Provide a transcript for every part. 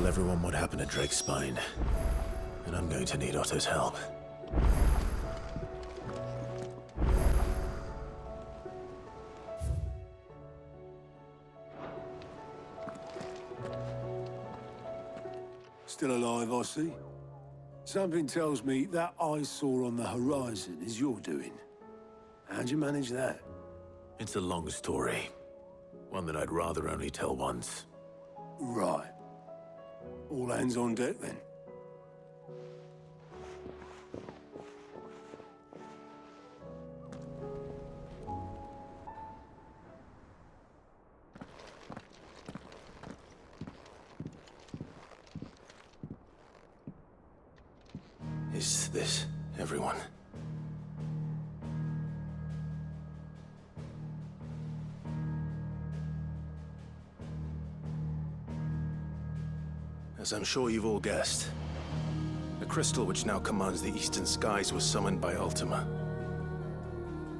tell everyone what happened at Drake's Spine. And I'm going to need Otto's help. Still alive, I see. Something tells me that eyesore on the horizon is your doing. How'd you manage that? It's a long story. One that I'd rather only tell once. Right. All hands on deck, then. Is this everyone? As I'm sure you've all guessed, the crystal which now commands the eastern skies was summoned by Ultima.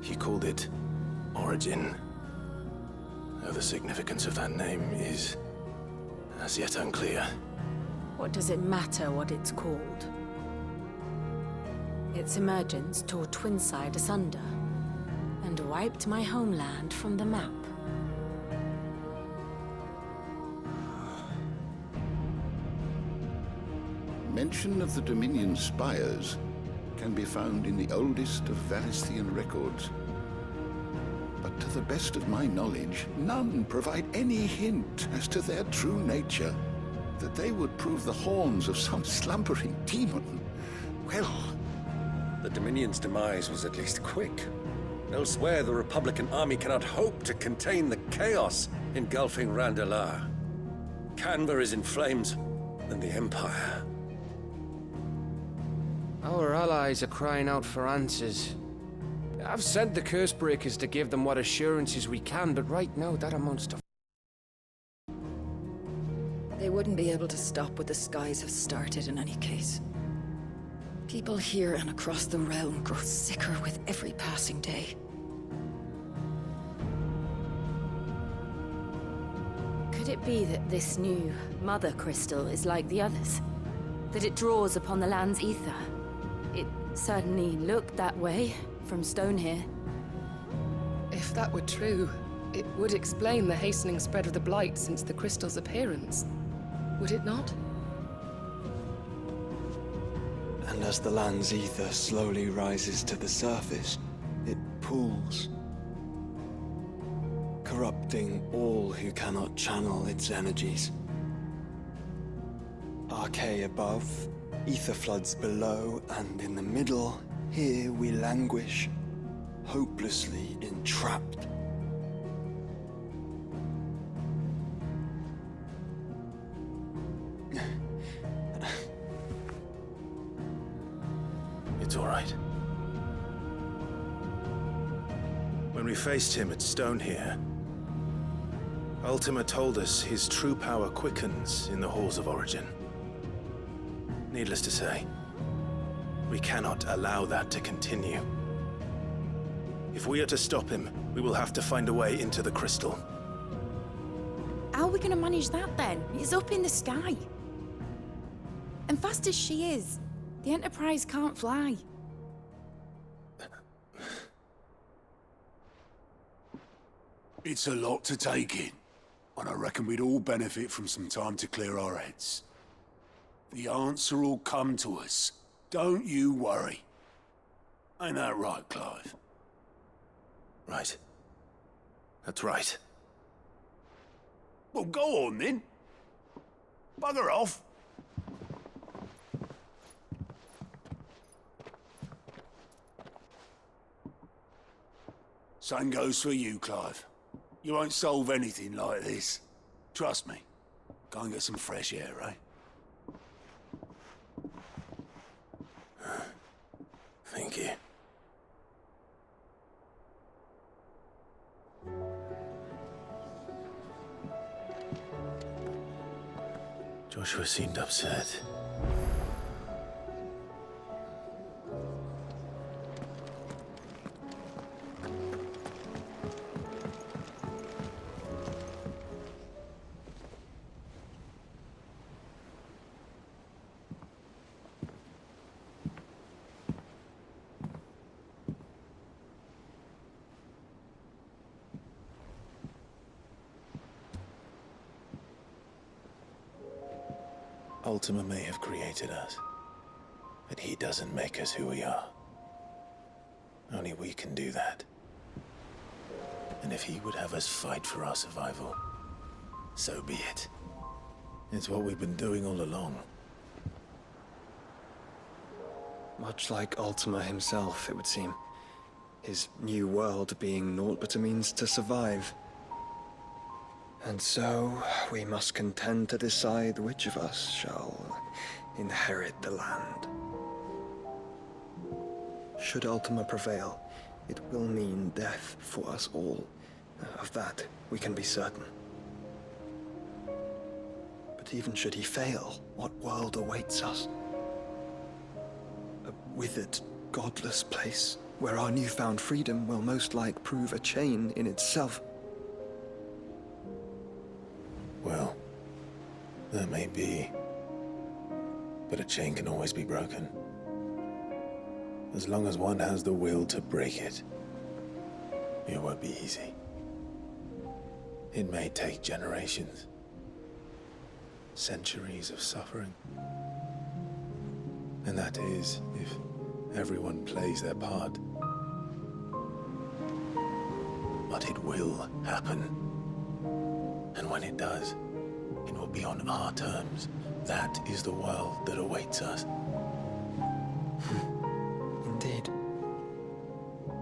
He called it Origin. Though the significance of that name is as yet unclear. What does it matter what it's called? Its emergence tore Twinside asunder and wiped my homeland from the map. Mention of the Dominion spires can be found in the oldest of Valisthian records. But to the best of my knowledge, none provide any hint as to their true nature. That they would prove the horns of some slumbering demon. Well, the Dominion's demise was at least quick. Elsewhere, the Republican army cannot hope to contain the chaos engulfing Randalar. Canva is in flames, and the Empire. Our allies are crying out for answers. I've sent the Cursebreakers to give them what assurances we can, but right now that amounts to... They wouldn't be able to stop what the skies have started in any case. People here and across the realm grow sicker with every passing day. Could it be that this new Mother Crystal is like the others? That it draws upon the land's ether? It certainly looked that way from stone here. If that were true, it would explain the hastening spread of the Blight since the crystal's appearance. Would it not? And as the land's ether slowly rises to the surface, it pools, corrupting all who cannot channel its energies. Archay above, ether floods below, and in the middle, here we languish, hopelessly entrapped. It's all right. When we faced him at Stone here, Ultima told us his true power quickens in the halls of Origin. Needless to say, we cannot allow that to continue. If we are to stop him, we will have to find a way into the crystal. How are we gonna manage that then? It's up in the sky. And fast as she is, the Enterprise can't fly. It's a lot to take in, and I reckon we'd all benefit from some time to clear our heads. The answer will come to us. Don't you worry. Ain't that right, Clive? Right. That's right. Well, go on then. Bugger off. Same goes for you, Clive. You won't solve anything like this. Trust me. Go and get some fresh air, eh? Thank you. Joshua seemed upset. Ultima may have created us, but he doesn't make us who we are. Only we can do that. And if he would have us fight for our survival, so be it. It's what we've been doing all along. Much like Ultima himself, it would seem. His new world being naught but a means to survive. And so, we must contend to decide which of us shall inherit the land. Should Ultima prevail, it will mean death for us all. Of that, we can be certain. But even should he fail, what world awaits us? A withered, godless place, where our newfound freedom will most like prove a chain in itself. Well, that may be. But a chain can always be broken. As long as one has the will to break it. It won't be easy. It may take generations. Centuries of suffering. And that is, if everyone plays their part. But it will happen. And when it does, it will be on our terms. That is the world that awaits us. Indeed.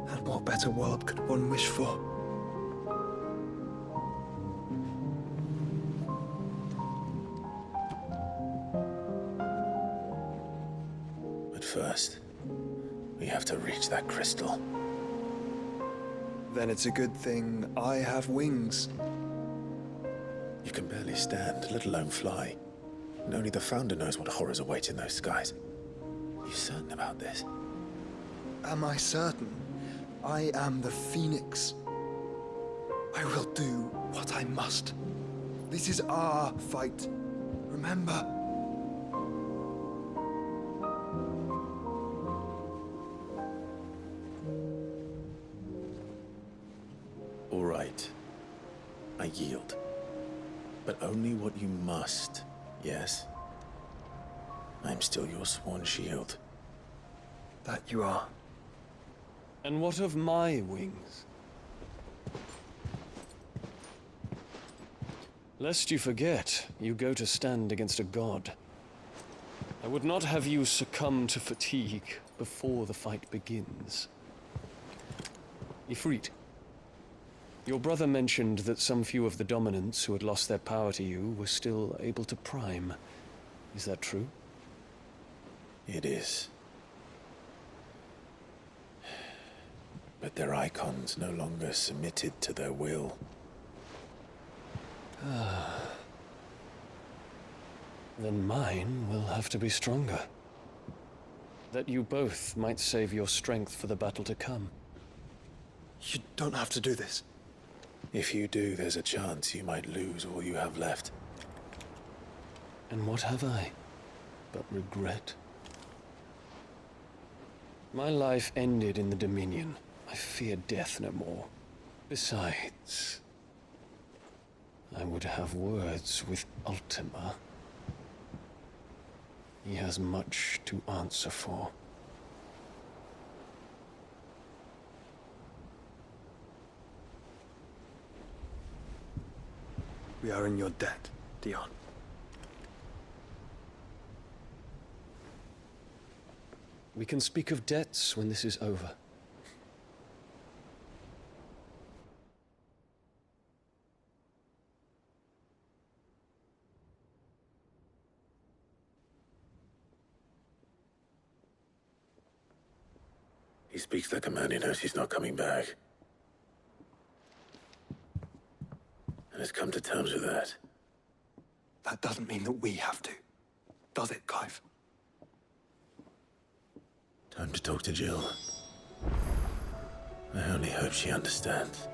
And what better world could one wish for? But first, we have to reach that crystal. Then it's a good thing I have wings. You can barely stand, let alone fly. And only the Founder knows what horrors await in those skies. You certain about this? Am I certain? I am the Phoenix. I will do what I must. This is our fight. Remember? All right. I yield. But only what you must, yes? I'm still your sworn shield. That you are. And what of my wings? Lest you forget, you go to stand against a god. I would not have you succumb to fatigue before the fight begins. Ifrit, your brother mentioned that some few of the dominants who had lost their power to you were still able to prime. Is that true? It is. But their icons no longer submitted to their will. Then mine will have to be stronger. That you both might save your strength for the battle to come. You don't have to do this. If you do, there's a chance you might lose all you have left. And what have I but regret? My life ended in the Dominion. I fear death no more. Besides, I would have words with Ultima. He has much to answer for. We are in your debt, Dion. We can speak of debts when this is over. He speaks like a man who knows he's not coming back. And has come to terms with that. That doesn't mean that we have to, does it, Clive? Time to talk to Jill. I only hope she understands.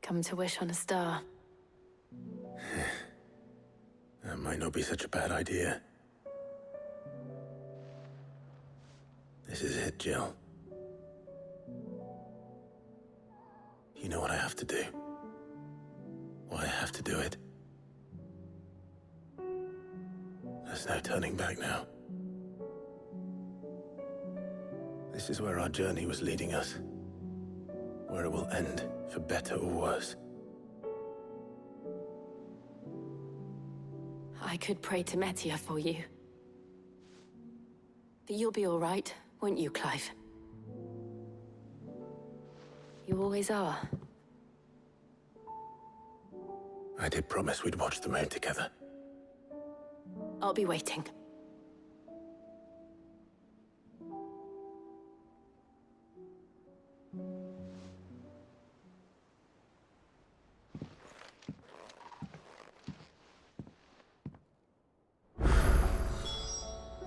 Come to wish on a star. That might not be such a bad idea. This is it, Jill. You know what I have to do. Why I have to do it. There's no turning back now. This is where our journey was leading us. Where it will end, for better or worse. I could pray to Metia for you. But you'll be all right, won't you, Clive? You always are. I did promise we'd watch the moon together. I'll be waiting.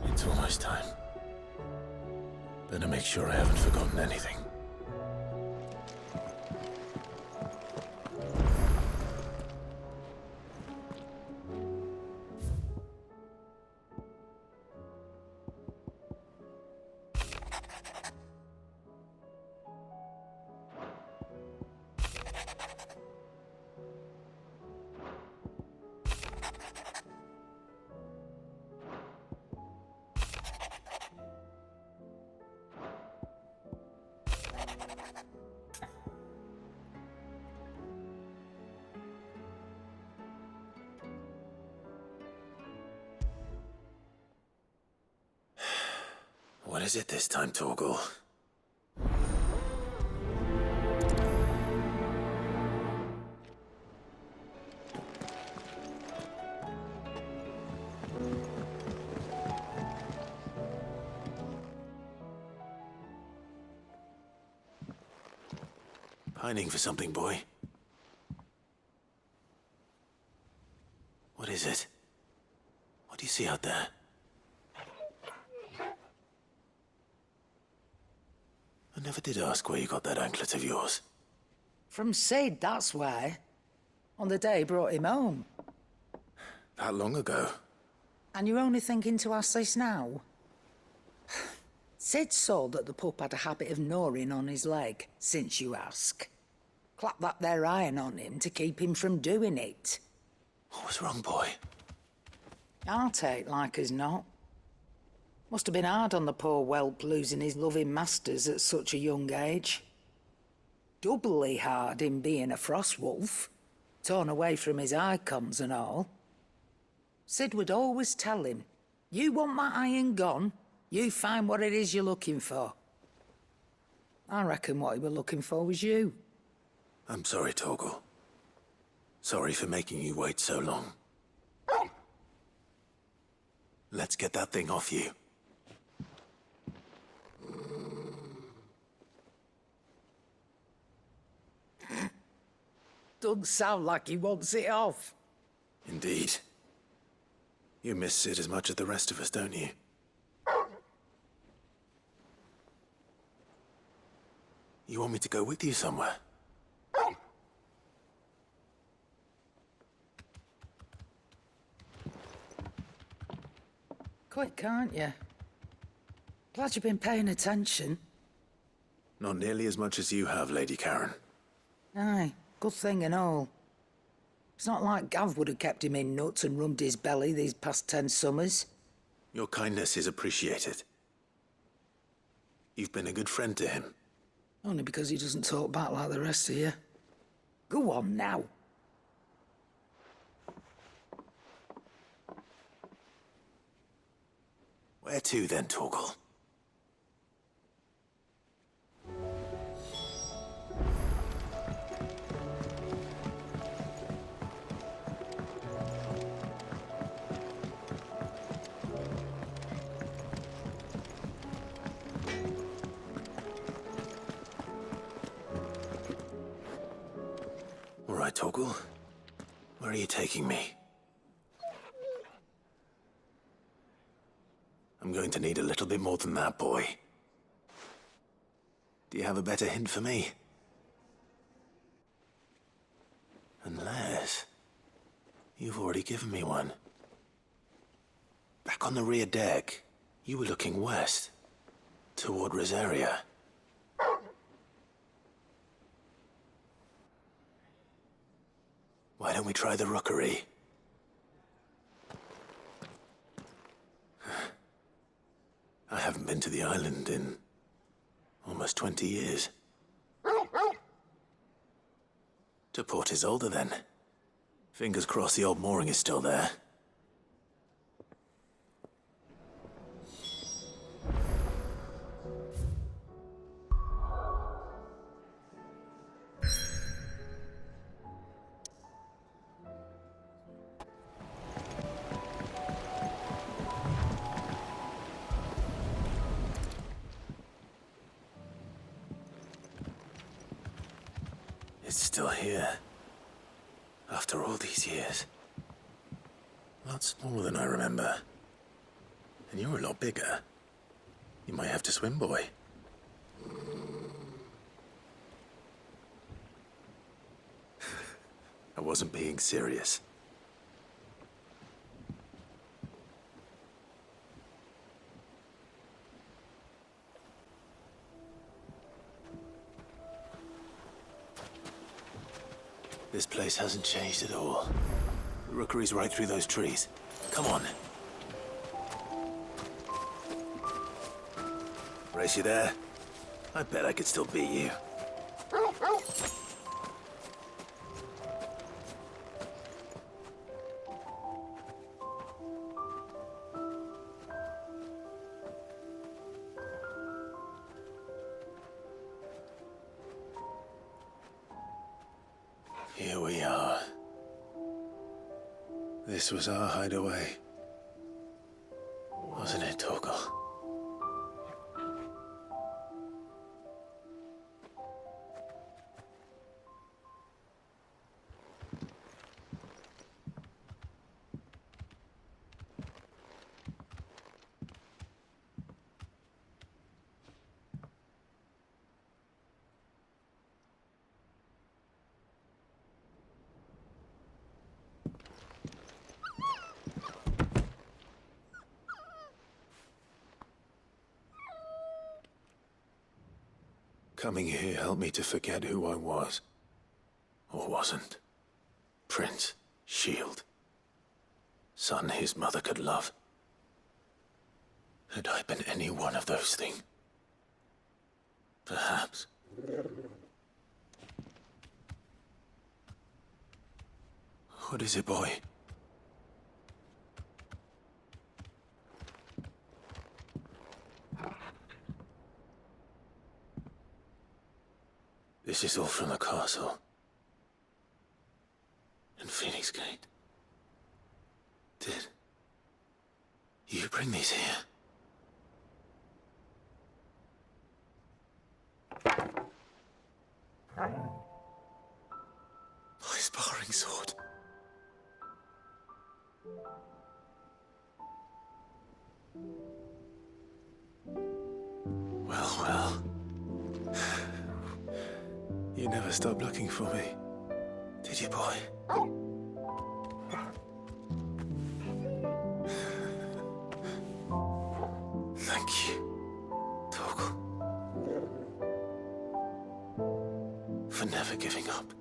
It's almost time. Better make sure I haven't forgotten anything. What is it this time, Torgal? Pining for something, boy. What is it? What do you see out there? I never did ask where you got that anklet of yours. From Sid, that's why. On the day he brought him home. That long ago? And you're only thinking to ask this now? Sid saw that the pup had a habit of gnawing on his leg, since you ask. Clap that there iron on him to keep him from doing it. What was wrong, boy? I'll take like as not. Must have been hard on the poor whelp losing his loving masters at such a young age. Doubly hard in being a frost wolf, torn away from his icons and all. Sid would always tell him, you want that iron gone, you find what it is you're looking for. I reckon what he were looking for was you. I'm sorry, Torgal. Sorry for making you wait so long. Let's get that thing off you. Doesn't sound like he wants it off. Indeed. You miss Sid as much as the rest of us, don't you? You want me to go with you somewhere? Quick, aren't you? Glad you've been paying attention. Not nearly as much as you have, Lady Karen. Aye, good thing and all. It's not like Gav would have kept him in nuts and rubbed his belly these past 10 summers. Your kindness is appreciated. You've been a good friend to him. Only because he doesn't talk back like the rest of you. Go on now. Where to then, Torgal? All right, Torgal. Where are you taking me? I'm going to need a little bit more than that, boy. Do you have a better hint for me? Unless... you've already given me one. Back on the rear deck, you were looking west, toward Rosaria. Why don't we try the rookery? I haven't been to the island in almost 20 years. To Port Isolde, then. Fingers crossed the old mooring is still there. It's still here. After all these years. A lot smaller than I remember. And you're a lot bigger. You might have to swim, boy. I wasn't being serious. This place hasn't changed at all. The rookery's right through those trees. Come on. Race you there? I bet I could still beat you. Here we are. This was our hideaway. Wasn't it, Torgal? Coming here helped me to forget who I was. Or wasn't. Prince, Shield. Son his mother could love. Had I been any one of those things? Perhaps. What is it, boy? This is all from the castle. In Phoenix Gate. Did you bring these here? My sparring sword. Well, well. You never stopped looking for me, did you, boy? Thank you, Torgal. For never giving up.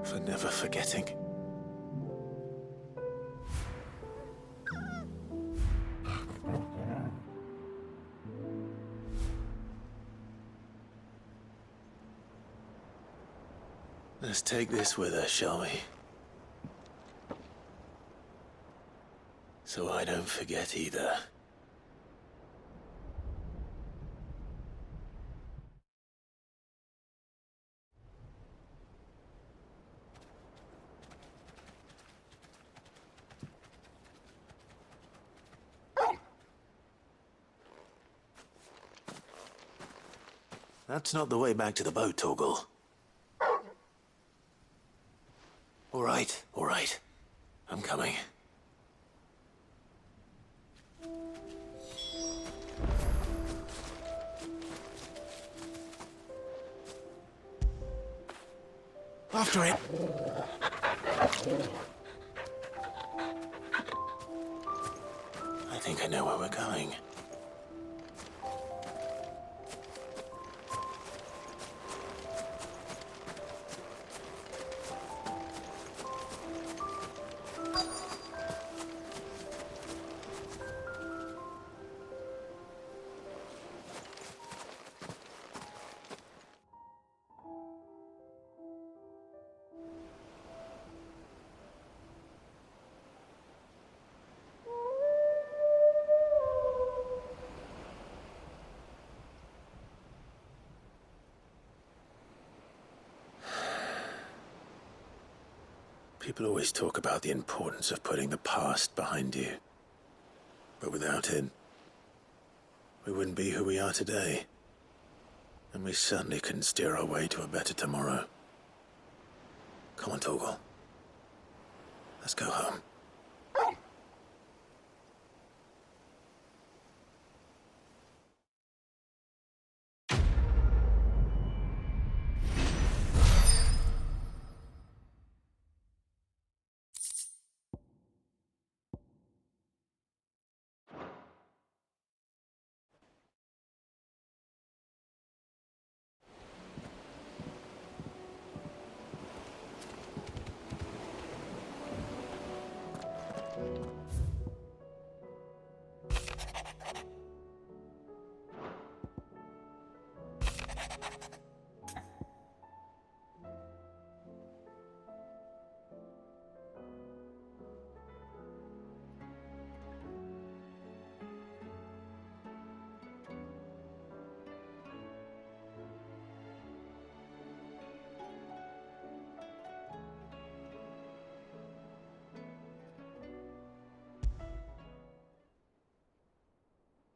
For never forgetting. Let's take this with us, shall we? So I don't forget either. That's not the way back to the boat, Torgal. All right. I'm coming. After it! I think I know where we're going. People always talk about the importance of putting the past behind you. But without it, we wouldn't be who we are today. And we certainly couldn't steer our way to a better tomorrow. Come on, Torgal. Let's go home.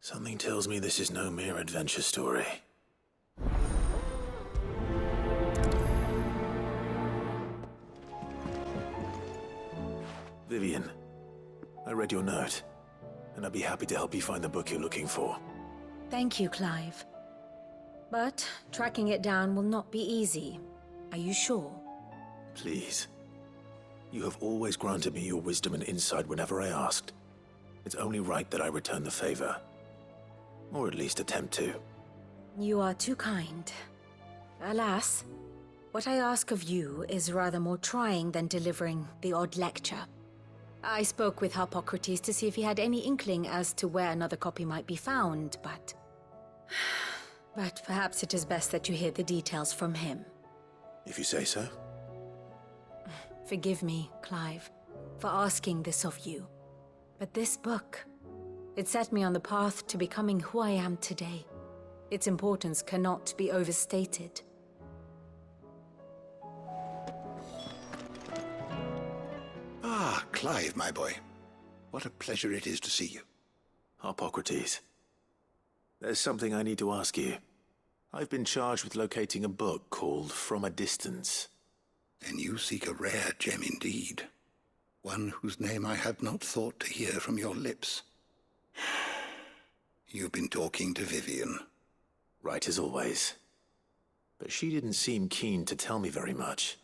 Something tells me this is no mere adventure story. Vivian, I read your note, and I'd be happy to help you find the book you're looking for. Thank you, Clive. But tracking it down will not be easy. Are you sure? Please. You have always granted me your wisdom and insight whenever I asked. It's only right that I return the favor. Or at least attempt to. You are too kind. Alas, what I ask of you is rather more trying than delivering the odd lecture. I spoke with Harpocrates to see if he had any inkling as to where another copy might be found, but perhaps it is best that you hear the details from him. If you say so. Forgive me, Clive, for asking this of you. But this book, it set me on the path to becoming who I am today. Its importance cannot be overstated. Ah, Clive, my boy. What a pleasure it is to see you. Harpocrates. There's something I need to ask you. I've been charged with locating a book called From a Distance. Then you seek a rare gem indeed. One whose name I had not thought to hear from your lips. You've been talking to Vivian. Right as always. But she didn't seem keen to tell me very much.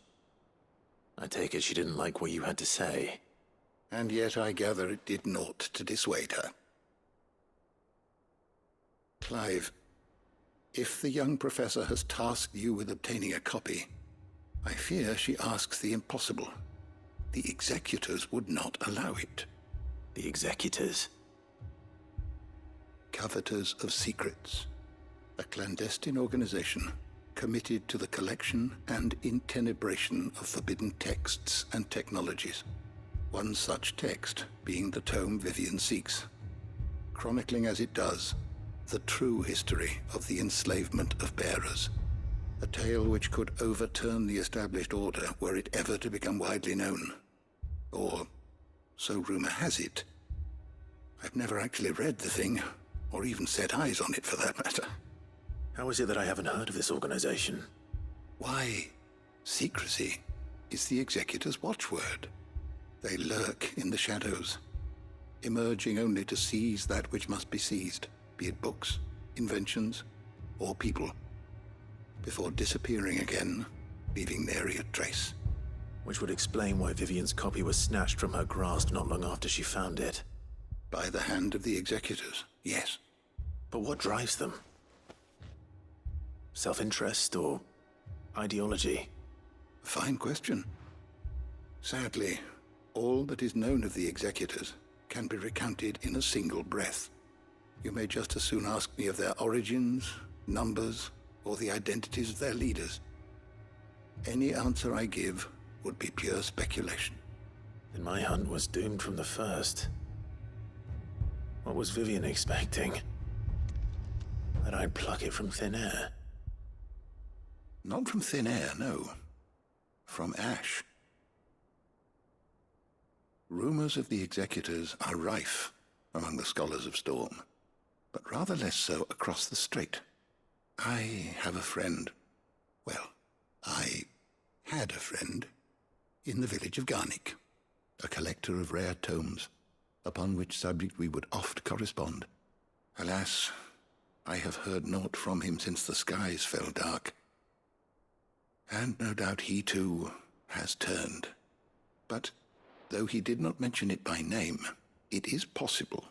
I take it she didn't like what you had to say. And yet I gather it did naught to dissuade her. Clive, if the young professor has tasked you with obtaining a copy, I fear she asks the impossible. The executors would not allow it. The executors? Covetors of Secrets, a clandestine organization committed to the collection and intenebration of forbidden texts and technologies. One such text being the tome Vivian seeks, chronicling as it does the true history of the enslavement of bearers, a tale which could overturn the established order were it ever to become widely known. Or, so rumor has it. I've never actually read the thing, or even set eyes on it for that matter. How is it that I haven't heard of this organization? Why, secrecy is the Executor's watchword. They lurk in the shadows, emerging only to seize that which must be seized, be it books, inventions, or people, before disappearing again leaving nary a trace. Which would explain why Vivian's copy was snatched from her grasp not long after she found it. By the hand of the executors, yes. But what drives them? Self-interest or ideology? Fine question. Sadly, all that is known of the executors can be recounted in a single breath. You may just as soon ask me of their origins, numbers, or the identities of their leaders. Any answer I give would be pure speculation. Then my hunt was doomed from the first. What was Vivian expecting? That I'd pluck it from thin air? Not from thin air, no. From ash. Rumors of the executors are rife among the scholars of Storm, but rather less so across the Strait. I have a friend. Well, I had a friend in the village of Garnik, a collector of rare tomes, upon which subject we would oft correspond. Alas, I have heard naught from him since the skies fell dark. And no doubt he too has turned. But though he did not mention it by name, it is possible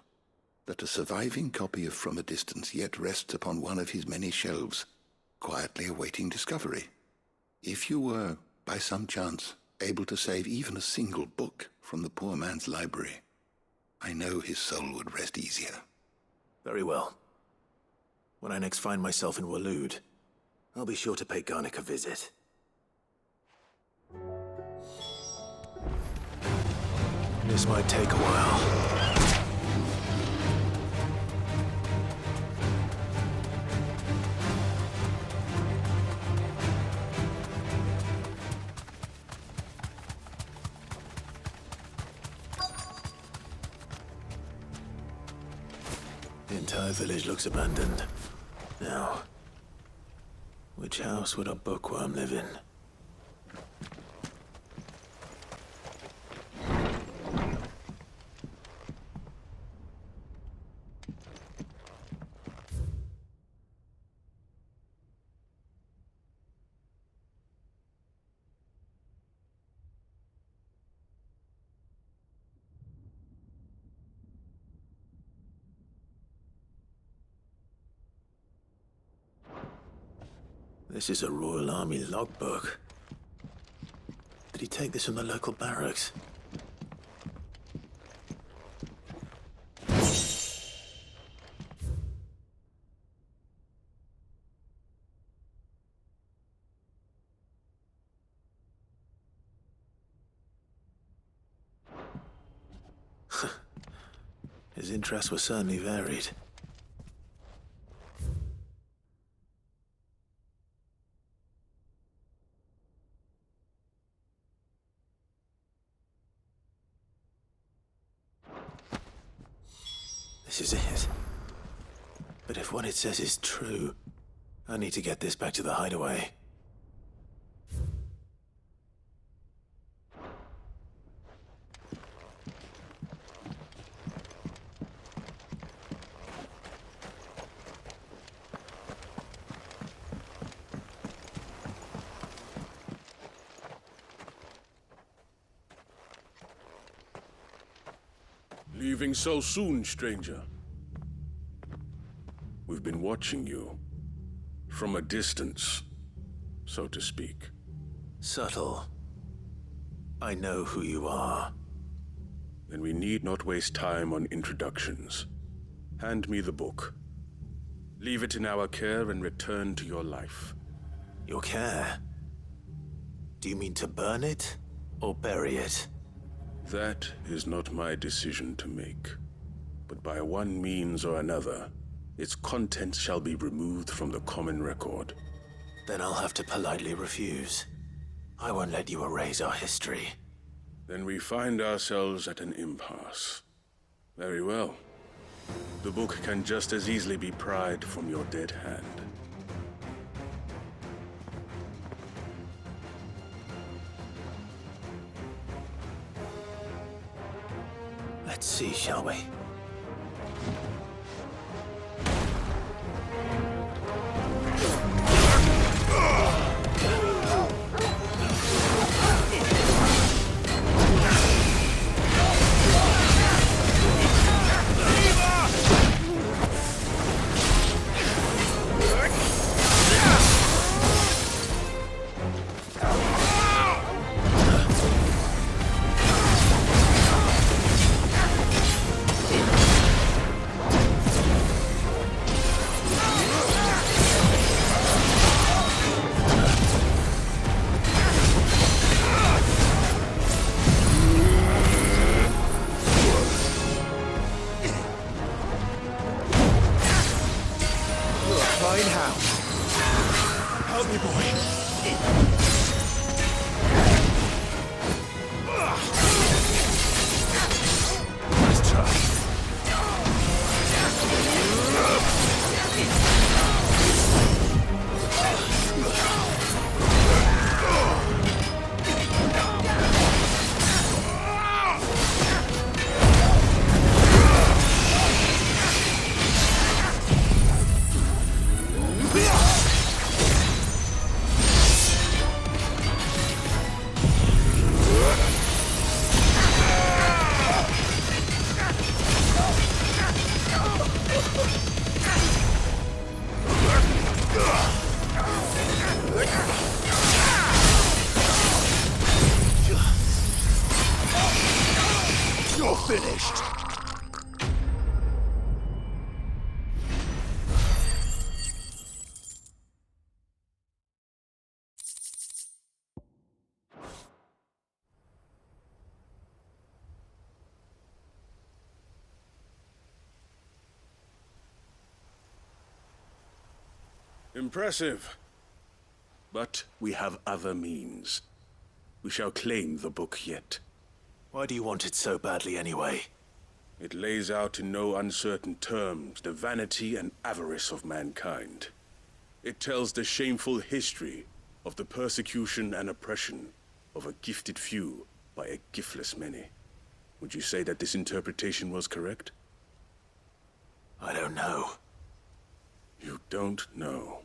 that a surviving copy of From a Distance yet rests upon one of his many shelves, quietly awaiting discovery. If you were, by some chance, able to save even a single book from the poor man's library, I know his soul would rest easier. Very well. When I next find myself in Waloed, I'll be sure to pay Garnik a visit. This might take a while. The entire village looks abandoned. Now, which house would a bookworm live in? This is a Royal Army logbook. Did he take this from the local barracks? His interests were certainly varied. This is it. But if what it says is true, I need to get this back to the hideaway. Leaving so soon, stranger? We've been watching you. From a distance, so to speak. Subtle. I know who you are. Then we need not waste time on introductions. Hand me the book. Leave it in our care and return to your life. Your care? Do you mean to burn it or bury it? That is not my decision to make. But by one means or another, its contents shall be removed from the common record. Then I'll have to politely refuse. I won't let you erase our history. Then we find ourselves at an impasse. Very well. The book can just as easily be pried from your dead hand. Let's see, shall we? Divine Hound. Help me, boy. Nice try. You're finished. Impressive. But we have other means. We shall claim the book yet. Why do you want it so badly anyway? It lays out in no uncertain terms the vanity and avarice of mankind. It tells the shameful history of the persecution and oppression of a gifted few by a giftless many. Would you say that this interpretation was correct? I don't know. You don't know.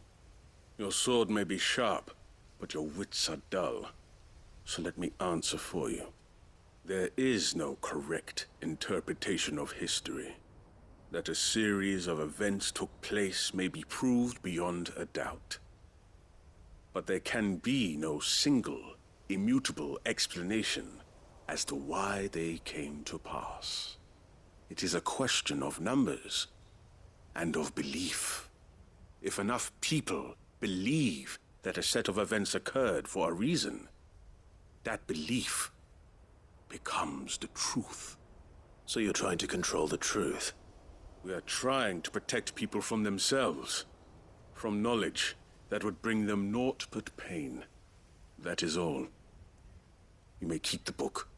Your sword may be sharp, but your wits are dull. So let me answer for you. There is no correct interpretation of history. That a series of events took place may be proved beyond a doubt. But there can be no single, immutable explanation as to why they came to pass. It is a question of numbers and of belief. If enough people believe that a set of events occurred for a reason, that belief becomes the truth. So you're trying to control the truth? We are trying to protect people from themselves, from knowledge that would bring them naught but pain. That is all. You may keep the book,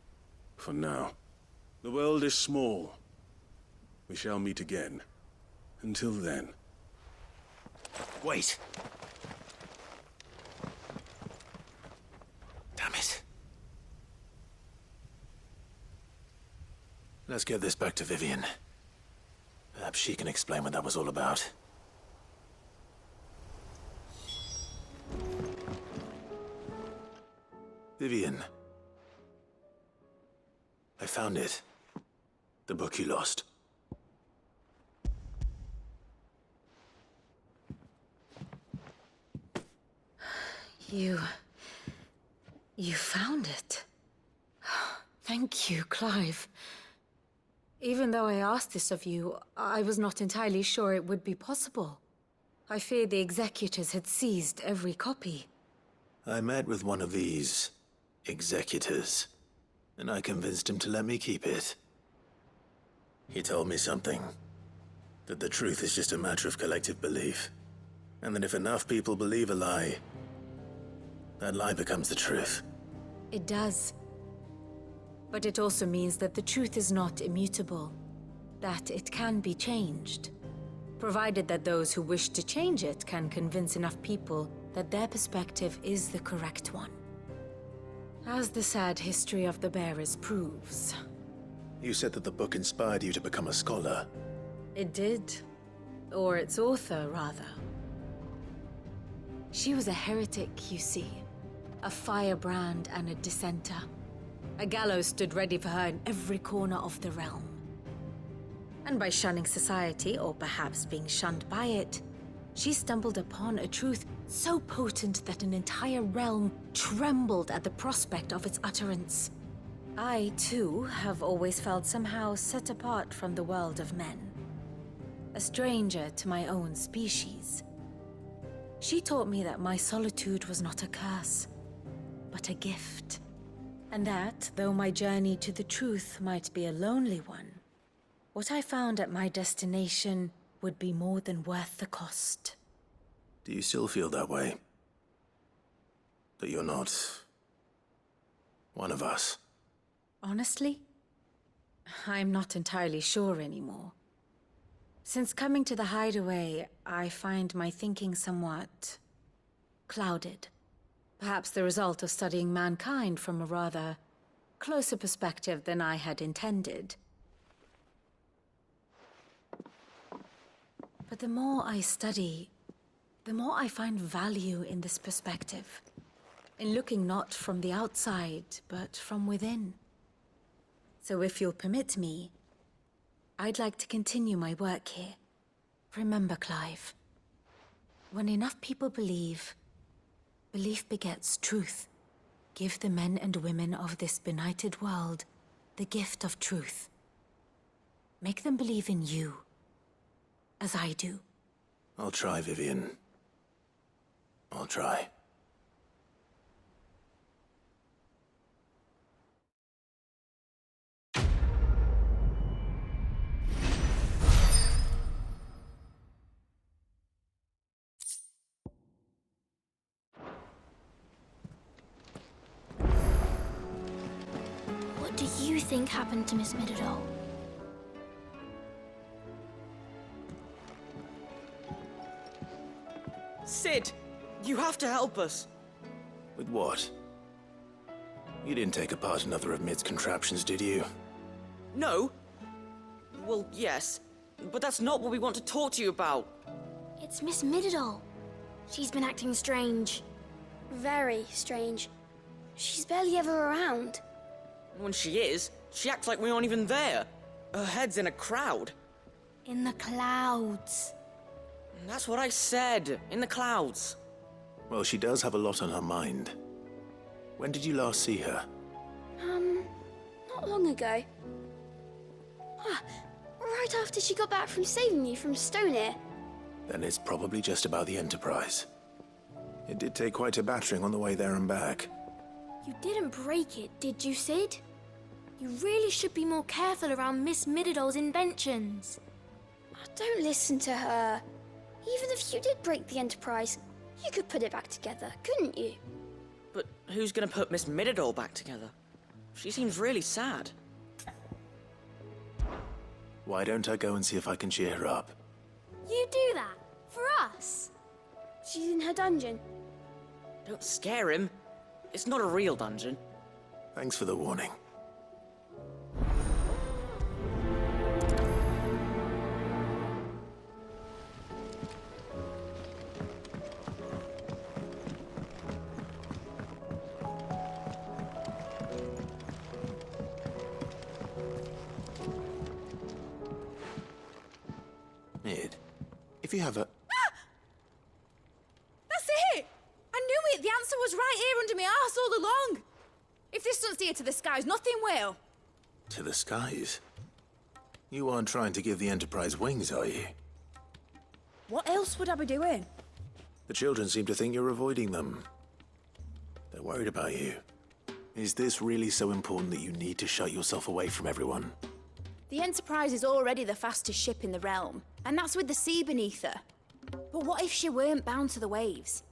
for now. The world is small. We shall meet again. Until then. Wait! Damn it. Let's get this back to Vivian. Perhaps she can explain what that was all about. Vivian. I found it. The book you lost. You found it. Thank you, Clive. Even though I asked this of you, I was not entirely sure it would be possible. I feared the executors had seized every copy. I met with one of these executors, and I convinced him to let me keep it. He told me something. That the truth is just a matter of collective belief. And that if enough people believe a lie, that lie becomes the truth. It does. But it also means that the truth is not immutable. That it can be changed. Provided that those who wish to change it can convince enough people that their perspective is the correct one. As the sad history of the Bearers proves. You said that the book inspired you to become a scholar. It did. Or its author, rather. She was a heretic, you see. A firebrand and a dissenter. A gallows stood ready for her in every corner of the realm. And by shunning society, or perhaps being shunned by it, she stumbled upon a truth so potent that an entire realm trembled at the prospect of its utterance. I, too, have always felt somehow set apart from the world of men. A stranger to my own species. She taught me that my solitude was not a curse, but a gift. And that, though my journey to the truth might be a lonely one, what I found at my destination would be more than worth the cost. Do you still feel that way? That you're not one of us? Honestly, I'm not entirely sure anymore. Since coming to the Hideaway, I find my thinking somewhat clouded. Perhaps the result of studying mankind from a rather closer perspective than I had intended. But the more I study, the more I find value in this perspective. In looking not from the outside, but from within. So if you'll permit me, I'd like to continue my work here. Remember, Clive, when enough people believe, belief begets truth. Give the men and women of this benighted world the gift of truth. Make them believe in you, as I do. I'll try, Vivian. I'll try. What do you think happened to Miss Midadol? Sid, you have to help us. With what? You didn't take apart another of Mid's contraptions, did you? No. Well, yes, but that's not what we want to talk to you about. It's Miss Midadol. She's been acting strange. Very strange. She's barely ever around. When she is, she acts like we aren't even there. Her head's in a crowd. In the clouds. That's what I said. In the clouds. Well, she does have a lot on her mind. When did you last see her? Not long ago. Right after she got back from saving you from Stoneir. Then it's probably just about the Enterprise. It did take quite a battering on the way there and back. You didn't break it, did you, Sid? You really should be more careful around Miss Midadol's inventions. Don't listen to her. Even if you did break the Enterprise, you could put it back together, couldn't you? But who's gonna put Miss Midadol back together? She seems really sad. Why don't I go and see if I can cheer her up? You do that? For us? She's in her dungeon. Don't scare him. It's not a real dungeon. Thanks for the warning. Mid, if you have a... That's it! I knew it! The answer was right here under my arse all along! If this doesn't steer to the skies, nothing will! To the skies? You aren't trying to give the Enterprise wings, are you? What else would I be doing? The children seem to think you're avoiding them. They're worried about you. Is this really so important that you need to shut yourself away from everyone? The Enterprise is already the fastest ship in the realm, and that's with the sea beneath her. But what if she weren't bound to the waves?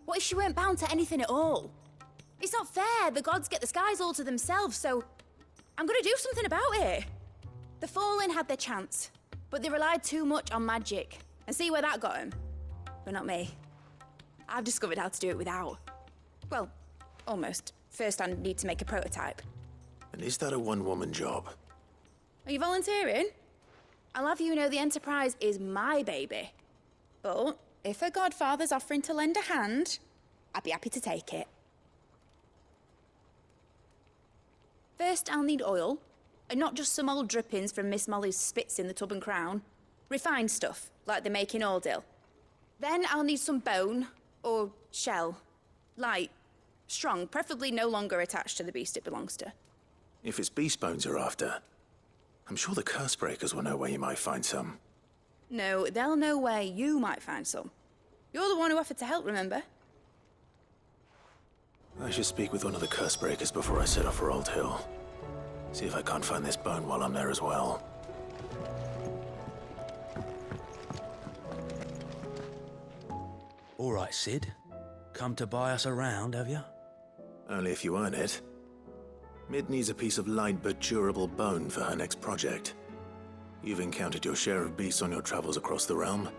What if she weren't bound to anything at all? It's not fair. The gods get the skies all to themselves, so I'm gonna do something about it. The Fallen had their chance, but they relied too much on magic. And see where that got them? But not me. I've discovered how to do it without. Well, almost. First I need to make a prototype. And is that a one-woman job? Are you volunteering? I'll have you know the Enterprise is my baby. But if her godfather's offering to lend a hand, I'd be happy to take it. First, I'll need oil, and not just some old drippings from Miss Molly's spits in the Tub and Crown. Refined stuff, like they make in Ordil. Then I'll need some bone, or shell. Light, strong, preferably no longer attached to the beast it belongs to. If it's beast bones you're after, I'm sure the Cursebreakers will know where you might find some. No, they'll know where you might find some. You're the one who offered to help, remember? I should speak with one of the Cursebreakers before I set off for Old Hill. See if I can't find this bone while I'm there as well. All right, Sid. Come to buy us around, have you? Only if you earn it. Mid needs a piece of light but durable bone for her next project. You've encountered your share of beasts on your travels across the realm.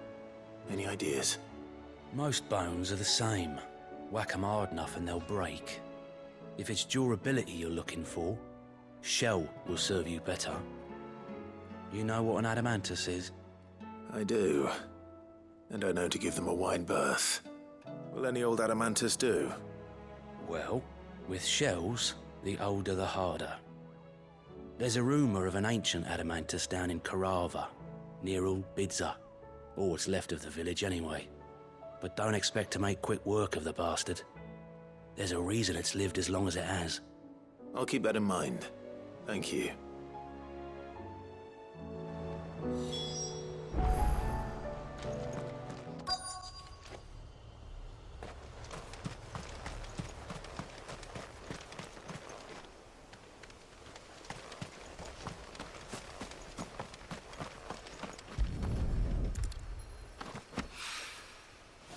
Any ideas? Most bones are the same. Whack 'em hard enough and they'll break. If it's durability you're looking for, shell will serve you better. You know what an adamantus is? I do. And I know to give them a wide berth. Will any old adamantus do? Well, with shells, the older the harder. There's a rumour of an ancient adamantus down in Karava, near Ul Bidza. Or what's left of the village anyway. But don't expect to make quick work of the bastard. There's a reason it's lived as long as it has. I'll keep that in mind. Thank you.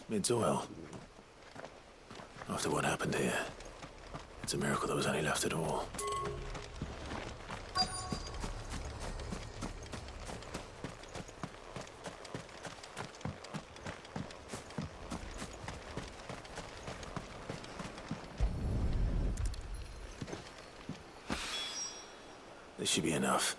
Mid's oil. After what happened here, it's a miracle there was any left at all. This should be enough.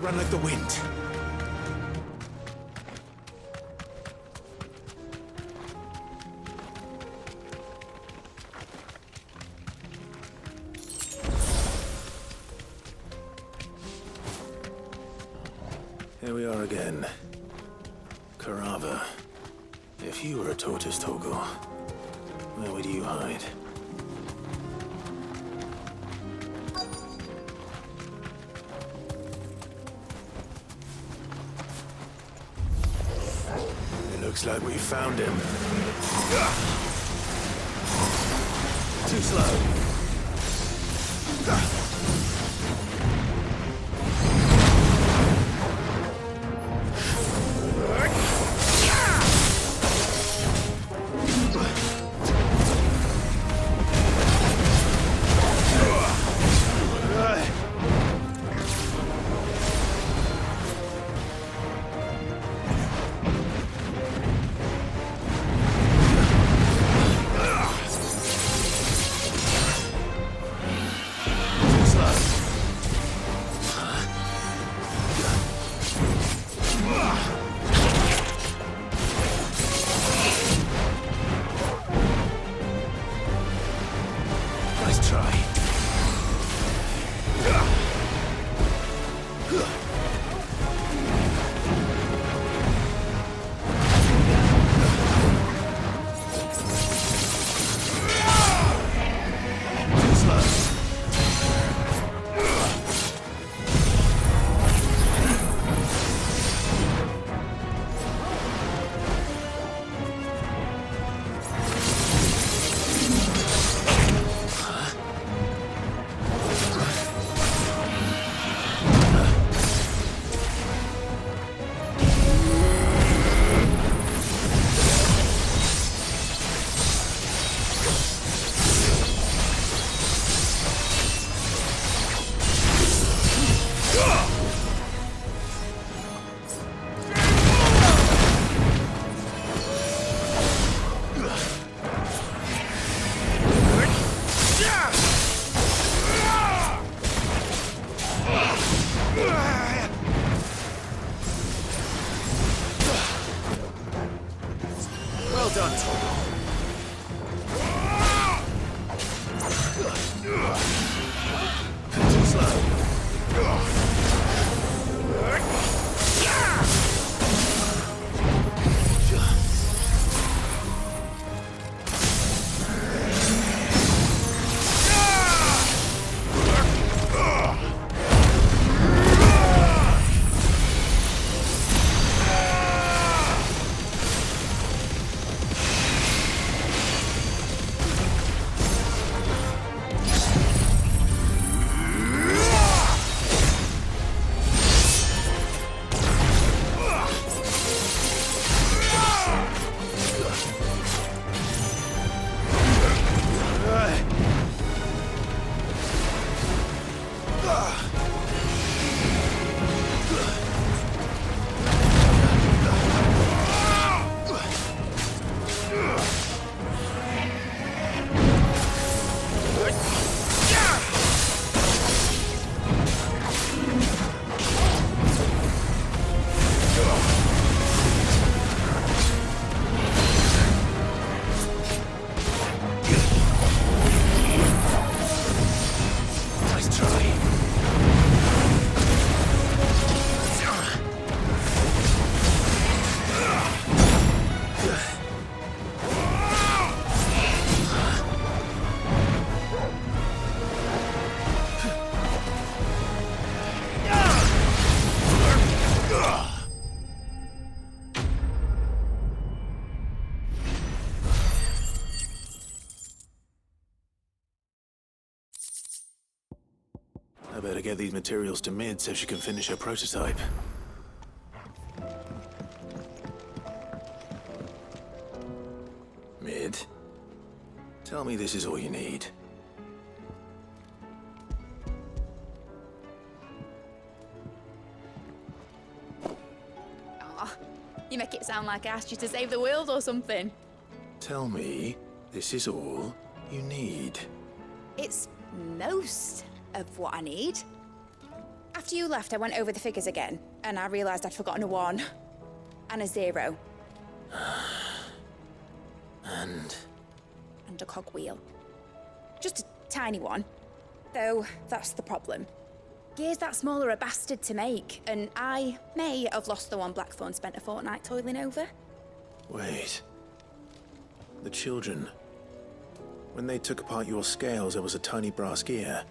Run like the wind. Here we are again. Karava. If you were a tortoise, Torgal, where would you hide? Looks like we found him. Too slow. Nice try. I better get these materials to Mid so she can finish her prototype. Mid, tell me this is all you need. Aw, you make it sound like I asked you to save the world or something. Tell me this is all you need. It's most of what I need. After you left, I went over the figures again, and I realised I'd forgotten a 1 and a 0. And a cogwheel. Just a tiny one. Though, that's the problem. Gears that small are a bastard to make, and I may have lost the one Blackthorn spent a fortnight toiling over. wait. The children. When they took apart your scales, there was a tiny brass gear.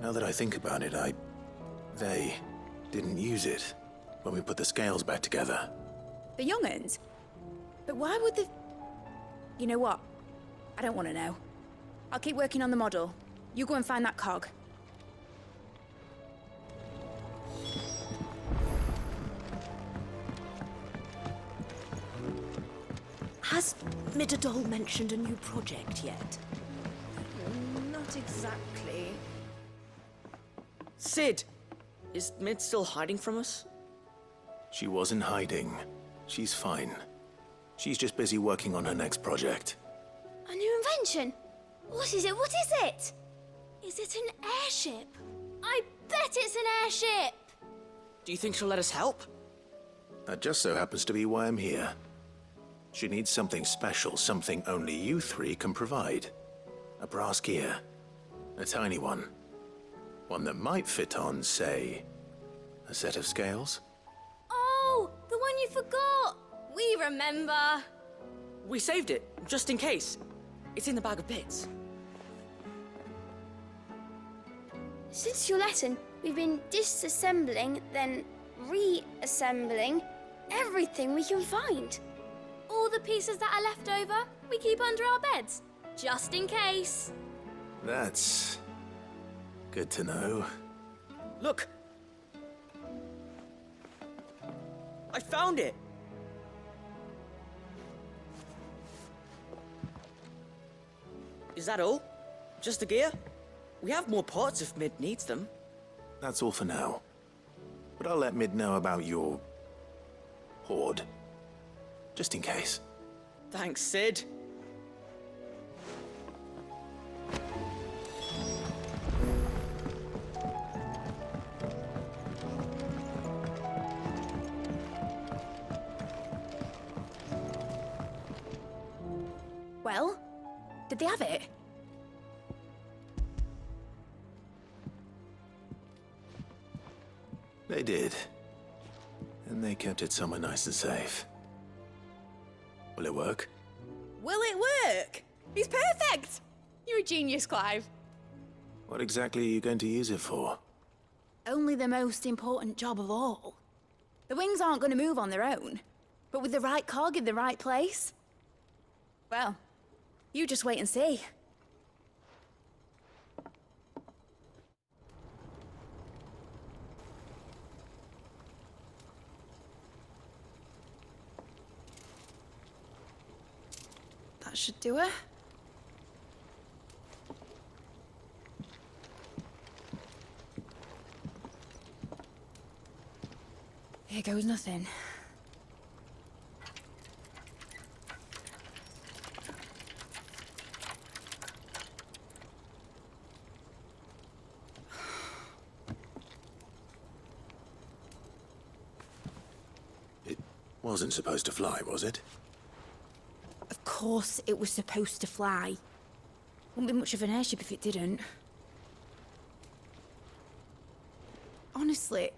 Now that I think about it, they didn't use it when we put the scales back together. The young'uns? But why would the... You know what? I don't want to know. I'll keep working on the model. You go and find that cog. Has Midadol mentioned a new project yet? Not exactly. Sid! Is Mid still hiding from us? She wasn't hiding. She's fine. She's just busy working on her next project. A new invention? What is it? What is it? Is it an airship? I bet it's an airship! Do you think she'll let us help? That just so happens to be why I'm here. She needs something special, something only you three can provide. A brass gear. A tiny one. One that might fit on, say, a set of scales? Oh, the one you forgot! We remember! We saved it, just in case. It's in the bag of bits. Since your lesson, we've been disassembling, then reassembling everything we can find. All the pieces that are left over, we keep under our beds, just in case. That's good to know. Look! I found it! Is that all? Just the gear? We have more parts if Mid needs them. That's all for now. But I'll let Mid know about your hoard. Just in case. Thanks, Sid. Well, did they have it? They did. And they kept it somewhere nice and safe. Will it work? Will it work? He's perfect! You're a genius, Clive. What exactly are you going to use it for? Only the most important job of all. The wings aren't going to move on their own. But with the right cog in the right place... Well, you just wait and see. That should do her. Here goes nothing. It wasn't supposed to fly, was it? Of course it was supposed to fly. Wouldn't be much of an airship if it didn't. Honestly,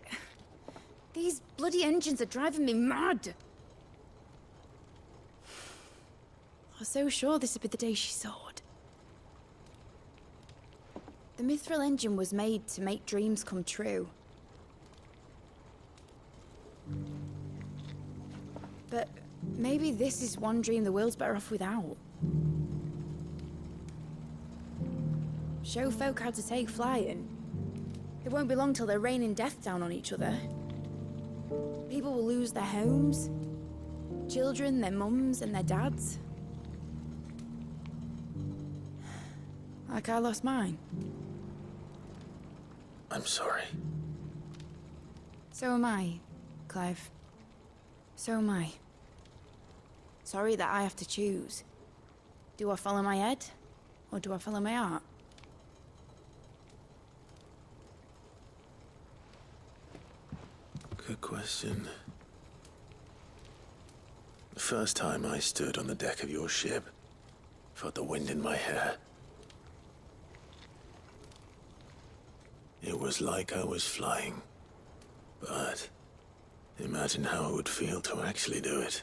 these bloody engines are driving me mad. I was so sure this would be the day she soared. The Mithril engine was made to make dreams come true. But maybe this is one dream the world's better off without. Show folk how to take flying. It won't be long till they're raining death down on each other. People will lose their homes. Children, their mums and their dads. Like I lost mine. I'm sorry. So am I, Clive. So am I. Sorry that I have to choose. Do I follow my head, or do I follow my heart? Good question. The first time I stood on the deck of your ship, felt the wind in my hair. It was like I was flying. But imagine how it would feel to actually do it.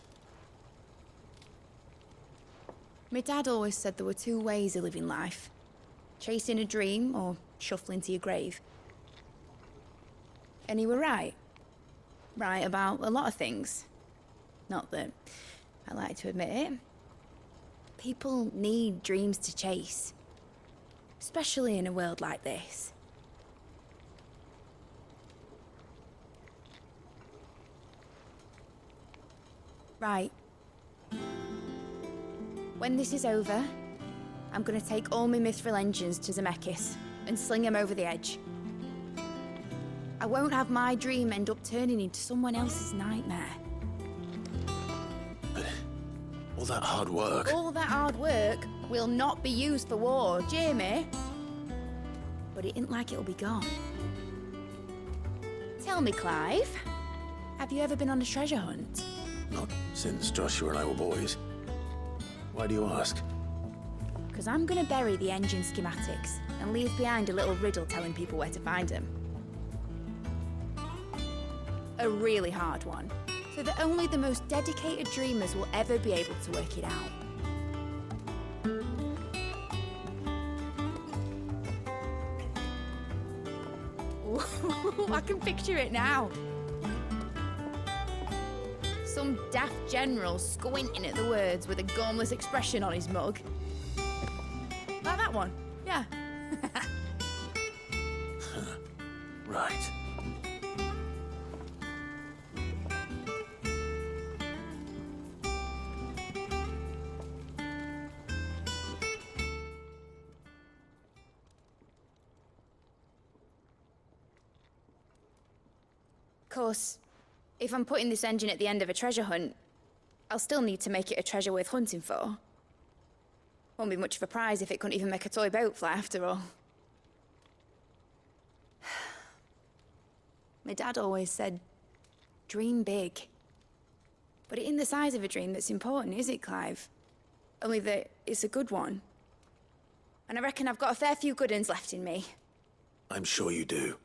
My dad always said there were two ways of living life. Chasing a dream or shuffling to your grave. And he were right. Right about a lot of things. Not that I like to admit it. People need dreams to chase. Especially in a world like this. Right. When this is over, I'm gonna take all my Mithril engines to Zemeckis and sling them over the edge. I won't have my dream end up turning into someone else's nightmare. But all that hard work... All that hard work will not be used for war, Jamie. But it ain't like it'll be gone. Tell me, Clive, have you ever been on a treasure hunt? Not since Joshua and I were boys. Why do you ask? Because I'm gonna bury the engine schematics and leave behind a little riddle telling people where to find them. A really hard one, so that only the most dedicated dreamers will ever be able to work it out. Ooh, I can picture it now. Some daft general squinting at the words with a gormless expression on his mug. Like that one, yeah. Right. Of course, if I'm putting this engine at the end of a treasure hunt, I'll still need to make it a treasure worth hunting for. Won't be much of a prize if it couldn't even make a toy boat fly after all. My dad always said, dream big. But it ain't the size of a dream that's important, is it, Clive? Only that it's a good one. And I reckon I've got a fair few good uns left in me. I'm sure you do.